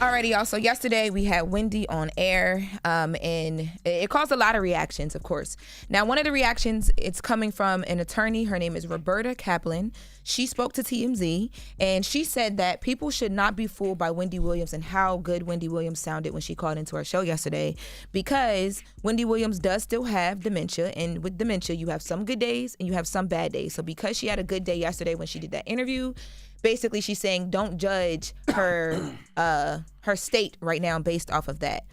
Alrighty, y'all. So yesterday we had Wendy on air, and it caused a lot of reactions, of course. Now, one of the reactions, it's coming from an attorney. Her name is Roberta Kaplan. She spoke to TMZ, and she said that people should not be fooled by Wendy Williams and how good Wendy Williams sounded when she called into our show yesterday, because Wendy Williams does still have dementia, and with dementia, you have some good days and you have some bad days. So because she had a good day yesterday when she did that interview, basically she's saying don't judge her her state right now based off of that.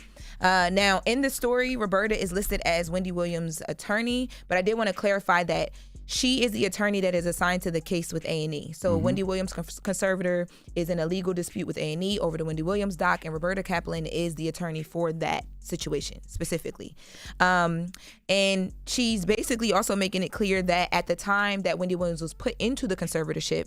Now, in the story, Roberta is listed as Wendy Williams' attorney, but I did want to clarify that she is the attorney that is assigned to the case with A&E. So Wendy Williams' conservator is in a legal dispute with A&E over the Wendy Williams doc, and Roberta Kaplan is the attorney for that situation specifically. And she's basically also making it clear that at the time that Wendy Williams was put into the conservatorship,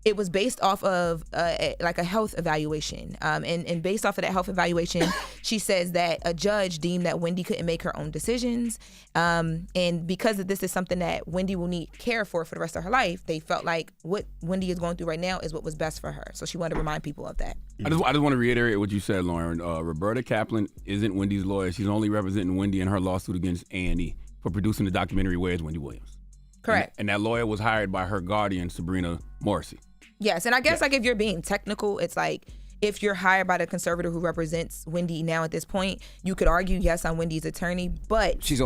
it was based off of like a health evaluation. And based off of that health evaluation, she says that a judge deemed that Wendy couldn't make her own decisions. And because this is something that Wendy will need care for the rest of her life, they felt like what Wendy is going through right now is what was best for her. So she wanted to remind people of that. I just want to reiterate what you said, Lauren. Roberta Kaplan isn't Wendy's lawyer. She's only representing Wendy in her lawsuit against A&E for producing the documentary Where's Wendy Williams. Correct. And that lawyer was hired by her guardian, Sabrina Morrissey. Yes, and I guess like if you're being technical, it's like if you're hired by the conservator who represents Wendy now at this point, you could argue, yes, I'm Wendy's attorney, but she's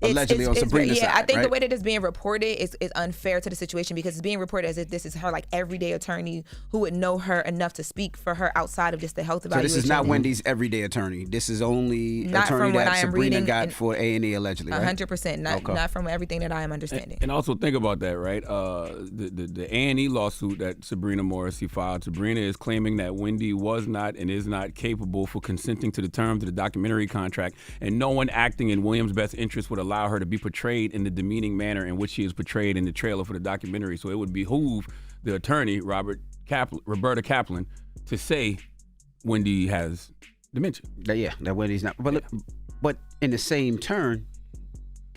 allegedly on Sabrina's side, I think right? the way that it's being reported is unfair to the situation, because it's being reported as if this is her like everyday attorney who would know her enough to speak for her outside of just the health evaluation. So this is not Wendy's everyday attorney. This is only not attorney from what that I am Sabrina reading, got for A&E allegedly, right? 100%, not from everything that I am understanding. And also think about that, right? The A&E lawsuit that Sabrina Morrissey filed, Sabrina is claiming that Wendy was not and is not capable for consenting to the terms of the documentary contract, and no one acting in Williams' best interest would allow her to be portrayed in the demeaning manner in which she is portrayed in the trailer for the documentary. So it would behoove the attorney, Roberta Kaplan, to say Wendy has dementia. That Wendy's not. But in the same turn,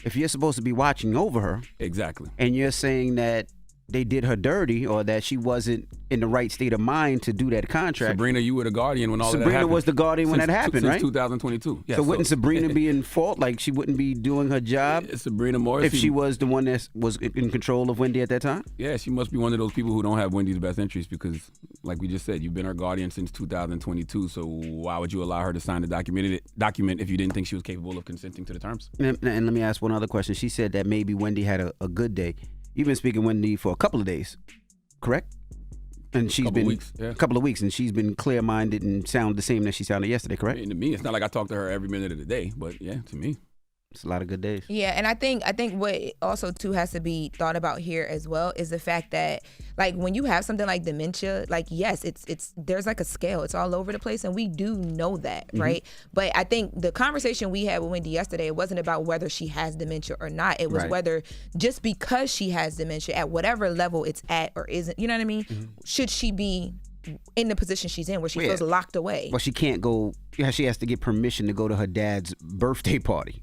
if you're supposed to be watching over her, exactly, and you're saying that they did her dirty or that she wasn't in the right state of mind to do that contract. Sabrina, you were the guardian when all that happened. Sabrina was the guardian when that happened, right? Since 2022. Yes, so wouldn't Sabrina be in fault? Like she wouldn't be doing her job? Sabrina Morrissey. If she was the one that was in control of Wendy at that time? Yeah, she must be one of those people who don't have Wendy's best interest, because, like we just said, you've been her guardian since 2022. So why would you allow her to sign the document if you didn't think she was capable of consenting to the terms? And let me ask one other question. She said that maybe Wendy had a good day. You've been speaking with Wendy for a couple of days, correct? And she's been a couple of weeks, and she's been clear-minded and sound the same as she sounded yesterday, correct? To me, it's not like I talk to her every minute of the day, but yeah, to me. It's a lot of good days. Yeah, and I think what also too has to be thought about here as well is the fact that, like, when you have something like dementia, like, yes, it's there's like a scale. It's all over the place, and we do know that, right? But I think the conversation we had with Wendy yesterday, it wasn't about whether she has dementia or not. It was whether just because she has dementia at whatever level it's at or isn't, you know what I mean? Should she be in the position she's in where she feels locked away? Well, she can't go. Yeah, she has to get permission to go to her dad's birthday party.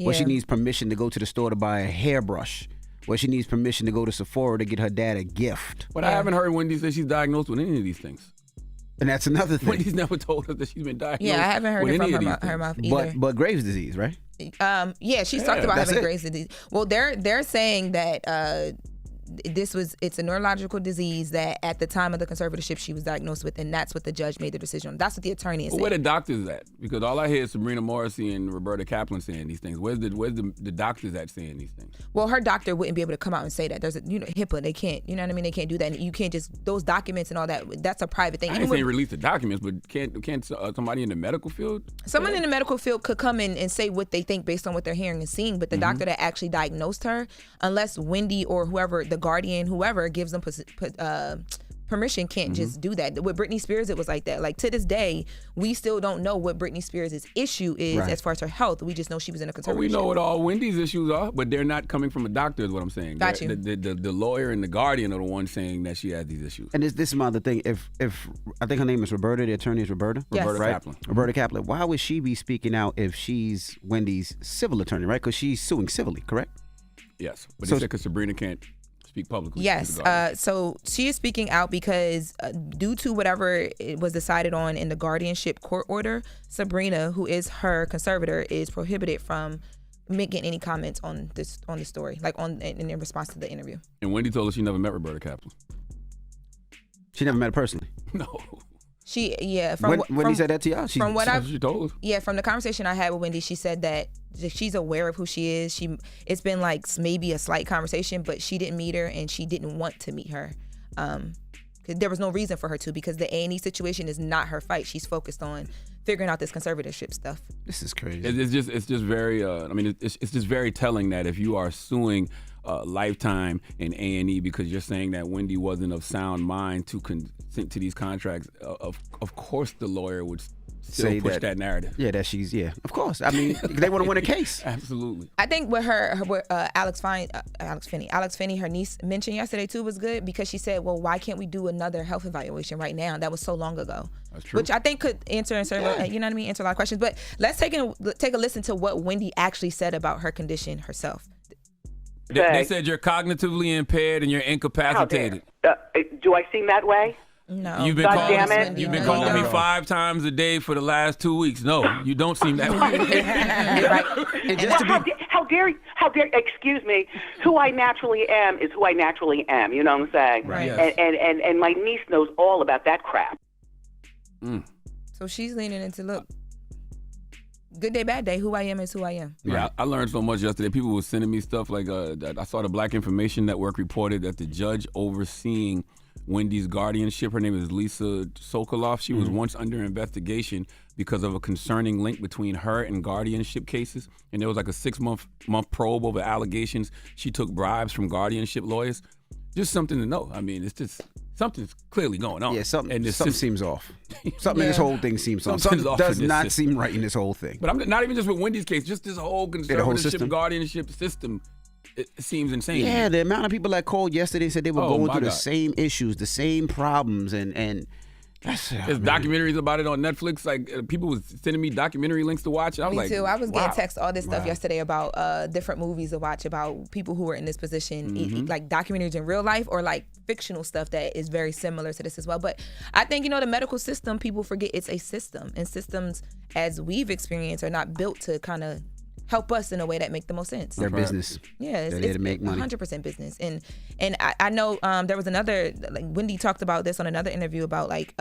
Well, she needs permission to go to the store to buy a hairbrush. Well, she needs permission to go to Sephora to get her dad a gift. But I haven't heard Wendy say she's diagnosed with any of these things. And that's another thing. Wendy's never told us that she's been diagnosed. Yeah, I haven't heard with it any from of her mouth either. But Graves' disease, right? Yeah, she's talked about having Graves' disease. Well, they're saying that it's a neurological disease that at the time of the conservatorship she was diagnosed with, and that's what the judge made the decision on. That's what the attorney is saying. Where the doctors at? Because all I hear is Sabrina Morrissey and Roberta Kaplan saying these things. Where's the doctors at saying these things? Well, her doctor wouldn't be able to come out and say that. There's a HIPAA. They can't. You know what I mean? They can't do that. And you can't just those documents and all that. That's a private thing. I ain't saying release the documents, but can't somebody in the medical field? Someone in the medical field could come in and say what they think based on what they're hearing and seeing. But the doctor that actually diagnosed her, unless Wendy or whoever, the guardian, whoever gives them permission, can't just do that. With Britney Spears, it was like that. Like, to this day, we still don't know what Britney Spears' issue is as far as her health. We just know she was in a conservatorship. Well, we know what all Wendy's issues are, but they're not coming from a doctor is what I'm saying. Got you. The lawyer and the guardian are the ones saying that she has these issues. And this is my other thing. If I think her name is Roberta, the attorney is Roberta? Yes. Roberta Kaplan. Roberta Kaplan. Why would she be speaking out if she's Wendy's civil attorney, right? Because she's suing civilly, correct? Yes, but so, because Sabrina speak publicly. Yes. So she is speaking out because due to whatever it was decided on in the guardianship court order, Sabrina, who is her conservator, is prohibited from making any comments on the story, like in response to the interview. And Wendy told us she never met Roberta Kaplan. She never met her personally. No. Wendy said that to y'all. She told us. Yeah, from the conversation I had with Wendy, she said that she's aware of who she is. It's been like maybe a slight conversation, but she didn't meet her and she didn't want to meet her. There was no reason for her to, because the A&E situation is not her fight. She's focused on figuring out this conservatorship stuff. This is crazy. It's just very. It's just very telling that if you are suing Lifetime and A&E because you're saying that Wendy wasn't of sound mind to consent to these contracts, of course the lawyer would still push that narrative. Yeah, that she's, of course. I mean, they want to win a case. Absolutely. I think what Alex Finney, her niece, mentioned yesterday too was good, because she said, well, why can't we do another health evaluation right now? That was so long ago. That's true. Which I think could answer answer a lot of questions. But let's take a listen to what Wendy actually said about her condition herself. They said you're cognitively impaired and you're incapacitated. Do I seem that way? No. You've been calling me 5 times a day for the last 2 weeks. No, you don't seem that way. How dare, excuse me, who I naturally am is who I naturally am. You know what I'm saying? Right. Yes. And my niece knows all about that crap. So she's leaning into, look, good day, bad day, who I am is who I am. Yeah, I learned so much yesterday. People were sending me stuff like I saw the Black Information Network reported that the judge overseeing Wendy's guardianship, her name is Lisa Sokoloff. She was once under investigation because of a concerning link between her and guardianship cases. And there was like a 6-month probe over allegations she took bribes from guardianship lawyers. Just something to know. I mean, it's just something's clearly going on. Yeah, something seems off. Something in this whole thing seems off. Something does not seem right in this whole thing. But I'm not even just with Wendy's case, just this whole conservatorship guardianship system. It seems insane. Yeah, the amount of people that called yesterday said they were going through the same issues, the same problems, and there's documentaries about it on Netflix. Like people was sending me documentary links to watch. Me too. I was getting text all this stuff yesterday about different movies to watch about people who were in this position, like documentaries in real life or like fictional stuff that is very similar to this as well. But I think, the medical system, people forget it's a system, and systems as we've experienced are not built to kind of help us in a way that make the most sense. Their business. Yeah, it's there to make money. 100% business. And I know there was another, like Wendy talked about this on another interview about like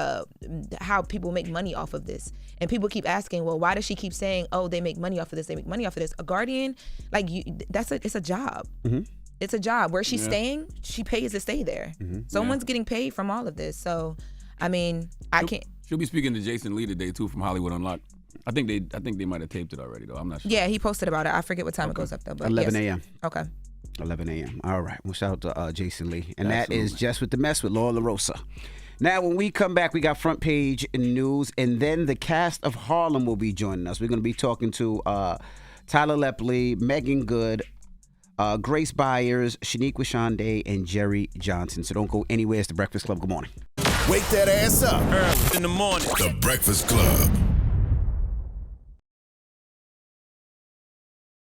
how people make money off of this. And people keep asking, well, why does she keep saying, oh, they make money off of this, they make money off of this? A guardian, like it's a job. Mm-hmm. It's a job. Where she's staying, she pays to stay there. Mm-hmm. Someone's getting paid from all of this. So, I mean, I can't. She'll be speaking to Jason Lee today too from Hollywood Unlocked. I think they might have taped it already though. I'm not sure. Yeah, he posted about it. I forget what time it goes up though. But 11 a.m. Okay. 11 a.m. All right. Well, shout out to Jason Lee. And that is Jess with the Mess with Laura LaRosa. Now, when we come back, we got front page news, and then the cast of Harlem will be joining us. We're going to be talking to Tyler Lepley, Megan Good, Grace Byers, Shaniqua Shonday, and Jerry Johnson. So don't go anywhere. It's The Breakfast Club. Good morning. Wake that ass up. Early in the morning. The Breakfast Club.